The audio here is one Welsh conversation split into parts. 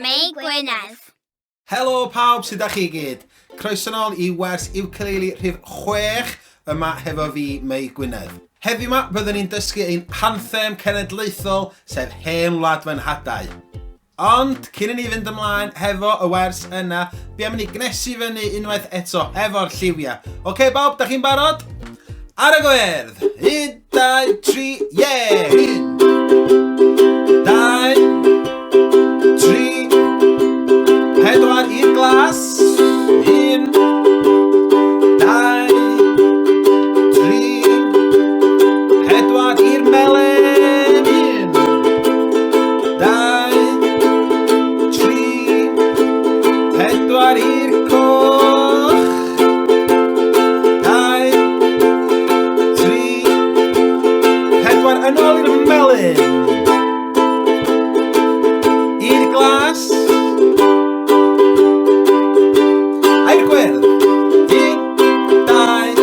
Mei Gwynedd. Helo pawb, sut ydych chi gyd? Croeso nôl I Gwers ukulele rhif 6 yma hefo fi Mei Gwynedd. Heddiw yma byddwn ni'n dysgu ein anthem cenedlaethol sef Hen Wlad Fy Nhadau. Ond cyn I ni fynd ymlaen hefo y wers yna, fi am ni gnesu fyny unwaith eto efo'r lliwiau. Oce bawb, da chi'n barod? Ar y gwyrdd! 1, 2, 3, yeah! 1, 2, 3, pedwar i'r glas. 1, 2, 3, pedwar i'r melyn. 1, 2, 3, pedwar i'r coch. 2, 3, pedwar yn ôl i'r melyn. I'r glas. A'r gwyrdd. 1, 2,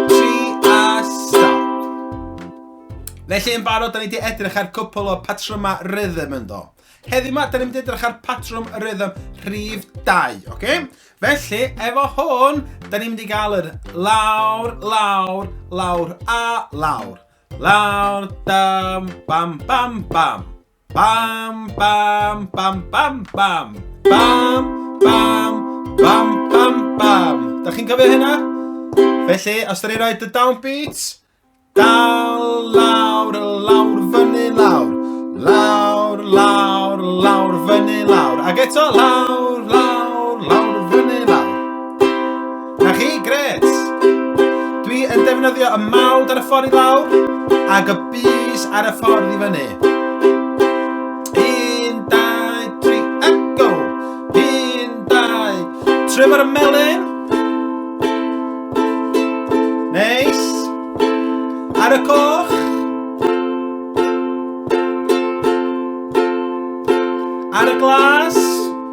3 a stop. Felly yn barod, da ni wedi edrych ar cwpl o patrymau rhythm yndo. Heddiw yma, da ni wedi edrych ar patrwm rhythm rhif 2, oce? Felly, efo hwn, da ni'n mynd I gael yr lawr, lawr, lawr a lawr. Lawr, dam, bam, bam, bam. Bam, bam, bam, bam, bam. Bam, bam, bam, bam, bam. Da chi'n cofio hynna? Felly, os da ni'n rhoi y downbeats, dal, lawr, lawr, fyny, lawr. Lawr, lawr, lawr, fyny, lawr. Ac eto, lawr, lawr, lawr, fyny, lawr. Na chi, gret. Dwi yn defnyddio y mawd ar y ffordd I lawr, ac y bys ar y ffordd I fyny. 1, 2, 3, a go! 1, 2, tref ar y melyn. Neis. Ar y coch. Ar y glas.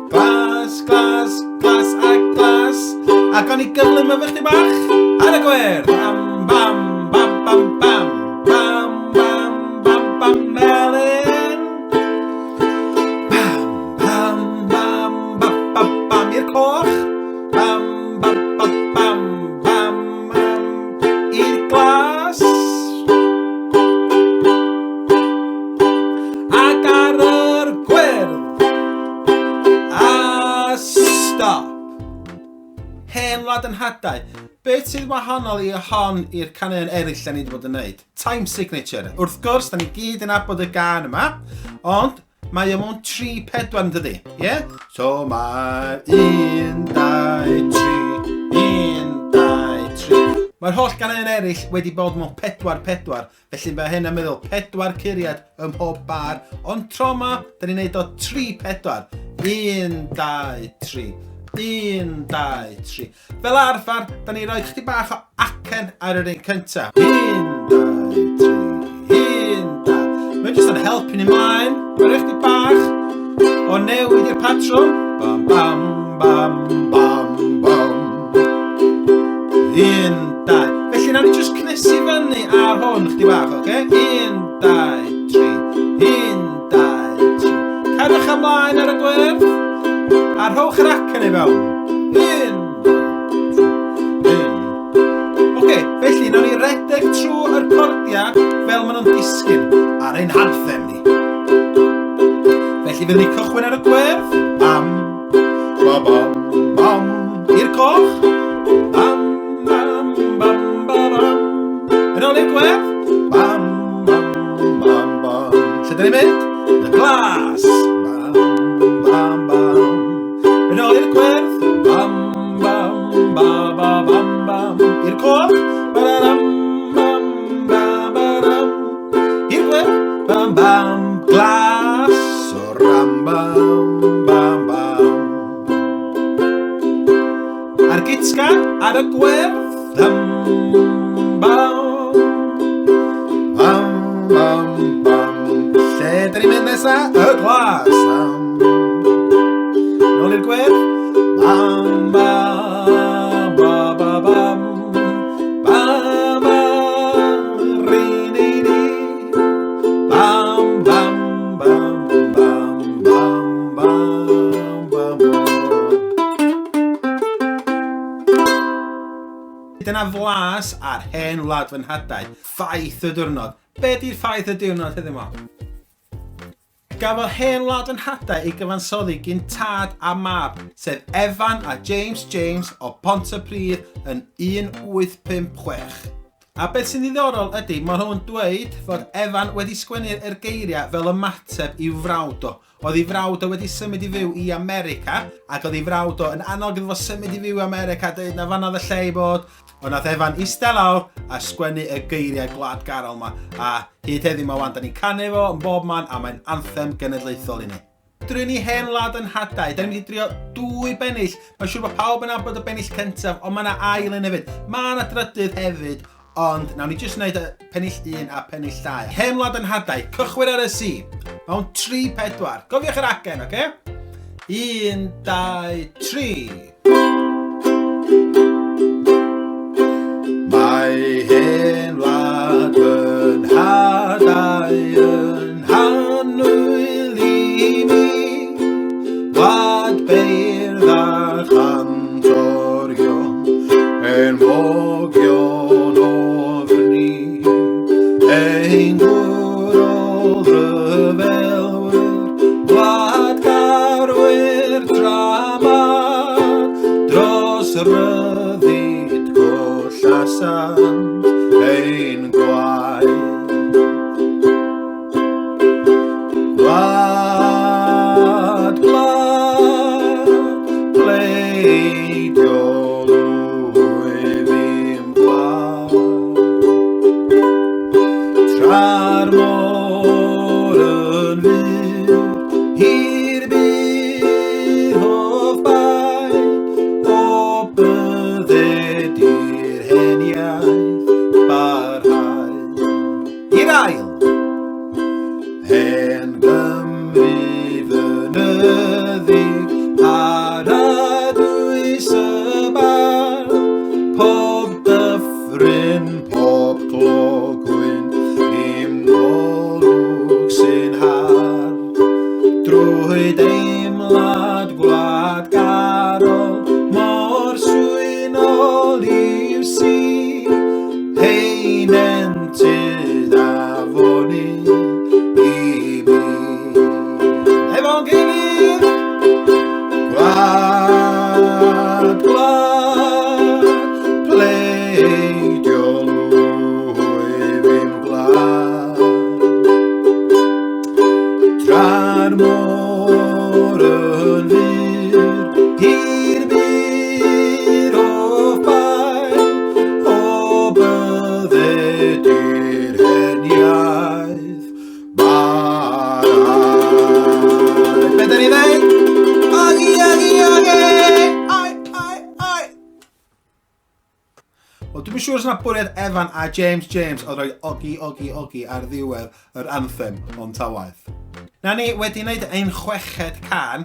Glas, glas, glas a glas. Ac o'n I gyflym efo chdi bach. Ar y gwyrdd. Bam, bam, bam, bam, bam. Bam, bam, bam, bam, melyn. Bam, bam, bam, bam, bam, bam. I'r coch. Bam, bam, bam, bam, bam, bam. I'r glas. Ac ar yr gwyrdd. A stop. Hen Wlad Fy Nhadau. Beth sydd wahanol I hon i'r caneuon eraill da ni wedi bod yn gwneud? Time signature. Wrth gwrs, da ni gyd yn abod y gan yma, ond mae o mewn 3-4 yn dydi, ie? So mae 1, 2, 3, 1, 2, 3. Mae'r holl ganeuon eraill wedi bod mewn 4-4, felly mae hyn yn meddwl 4 curiad ym mhob bar, ond tro yma, da ni'n gwneud o 3-4. 1, 2, 3. 1, 2, 3. Fel arfer, da ni roi chdi bach o acen ar yr un cyntaf. 1, 2, 3. 1, 2. Mae'n jyst yn helpu ni mlaen. Mae'n roi chdi bach o newid i'r patrwm. Bam, bam, bam, bam, bam. 1, 2. Felly, nawn ni jyst cnesu fyny ar hwn chdi bach, oce? 1, 2, 3. 1, 2, 3. Cariwch ymlaen ar y gwyrdd. A rhowch yr acen I fewn. 1, 2, 1. Oce, felly nawn ni redeg trwy yr cordiau fel maen nhw'n disgyn ar ein anthem ni. Felly fydd ni cychwyn ar y gwyrdd. Bam, bam, bam, bam. I'r coch. Bam, bam, bam, bam, bam. Yn ôl i'r gwyrdd. Bam, bam, bam, bam. Lle da ni'n mynd? Y glas. Bam, bam, bam. Yn ôl i'r gwyrdd. Bam, bam, bam, bam, bam, bam. I'r coch. Ba-da-dam, bam, bam, ba-dam. I'r gwyrdd. Bam, bam, glas. O ram, bam, bam, bam. A'r gitga, ar y gwyrdd. Dam, bam. Bam, bam, bam. Lle da ni'n mynd nesa? Y glas. Bam. Nôl i'r gwyrdd. Bam, bam, bam, bam, bam. Bam, bam, ri, ni, ni. Bam, bam, bam, bam, bam, bam. Dyna flas ar Hen Wlad Fy Nhadau. Ffaith y diwrnod. Be di'r ffaith y diwrnod heddiw yma? Gafodd Hen Wlad Fy Nhadau ei gyfansoddi gyn tad a mab, sef Efan a James o Pontypridd yn 1856. A beth sy'n ddiddorol ydy, mae hwn dweud fod Efan wedi sgwennu'r geiriau fel ymateb i'w frawd o. Oedd ei frawd o wedi symud i fyw i America, ac oedd ei frawd o yn annog iddo fo symud i fyw i America, dweud na fanna lle i bod. Ond nath Efan eistedd lawr a sgwennu y geiriau gladgarol yma. A hyd heddiw yma wan, da ni'n canu fo yn bob man, a mae'n anthem cenedlaethol i ni. Drwy ni Hen Wlad Fy Nhadau, da ni'n mynd i drio 2 bennill. Mae'n siŵr bod pawb yn abod y bennill cyntaf, ond mae yna ail yn hefyd. Mae yna drydydd hefyd. Ond, nawn ni jyst wneud y pennill 1 a pennill 2. Hen Wlad Fy Nhadau, cychwyn ar y C. Mewn 3-4. Gofiwch yr acen, oce? 1, 2, 3. Mae Hen Wlad Fy Nhadau yn hanwyl i mi, wlad beirdd a chantorion, enwogion ofni, ein gwr o rhyfelwyr, wladgarwyr drama, dros ryddid gollasan, ein gwaith. Gwlad, gwlad, pleidio lwyf i'm gwlad. Tra'r môr yn fyr, hir byr hoff bai, o bydded i'r heniaeth barhau. I'r ail. Hen Gymru fynyddig ar y dwys y bar, pob dyffryn, pob clogwyn, i'm golwg sy'n har. Drwy deimlad gladgarol, mor swynol i'w si, heinentydd afoni. Gwlad, gwlad, pleidio lwyf i'm gwlad. Tra'r môr yn fyr, hir byr o'r bai, o bydded i'r heniaeth barhau. Be da ni ddeud? Ogi, ogi, ogi! Ai, ai, ai! Wel, dwi'n siŵr os yna bwriad Efan a James oedd rhoi ogi, ogi, ogi ar ddiwedd yr anthem ond ta waith. Na ni wedi wneud ein 6 can,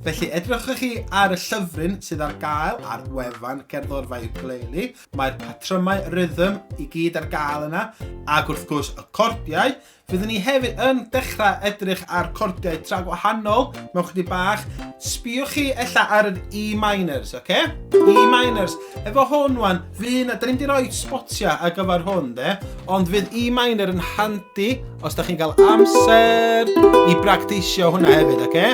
felly edrychwch chi ar y llyfryn sydd ar gael ar wefan cerddorfa ukulele. Mae'r patrymau rhythm i gyd ar gael yna, ac wrth gwrs y cordiau. Fyddwn ni hefyd yn dechrau edrych ar cordiau tra gwahanol mewn chydig bach. Sbiwch chi ella ar yr E minors, oce? E minors. Efo hwn wan, da ni'n di roi spotia ar gyfer hwn, de? Ond fydd E minor yn handi os da chi'n cael amser i bractisio hwnna hefyd, oce?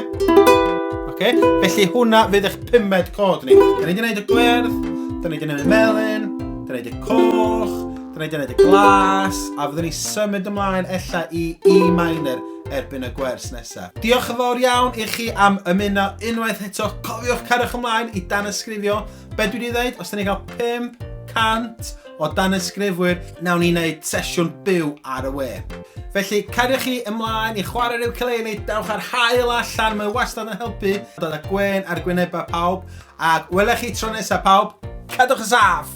Okay? Felly hwnna fydd eich 5 cod ni. Da ni wedi gwneud y gwerth, da ni wedi gwneud y melyn, da ni wedi coch, da ni wedi gwneud y glas, a fyddwn ni symud ymlaen ella i E minor erbyn y gwers nesaf. Diolch yn fawr iawn i chi am ymuno unwaith eto. Cofiwch cariwch ymlaen i danysgrifio. Be dwi wedi dweud, os da ni gael 500 o danysgrifwyr, nawn ni wneud sesiwn byw ar y we. Felly, cariwch chi ymlaen i chwarae'r ukulele, dewch ar hael allan, mae wastad yn helpu. Dod â gwen ar gwynebau pawb, ac welech chi tro nesaf pawb, cadwch y saff!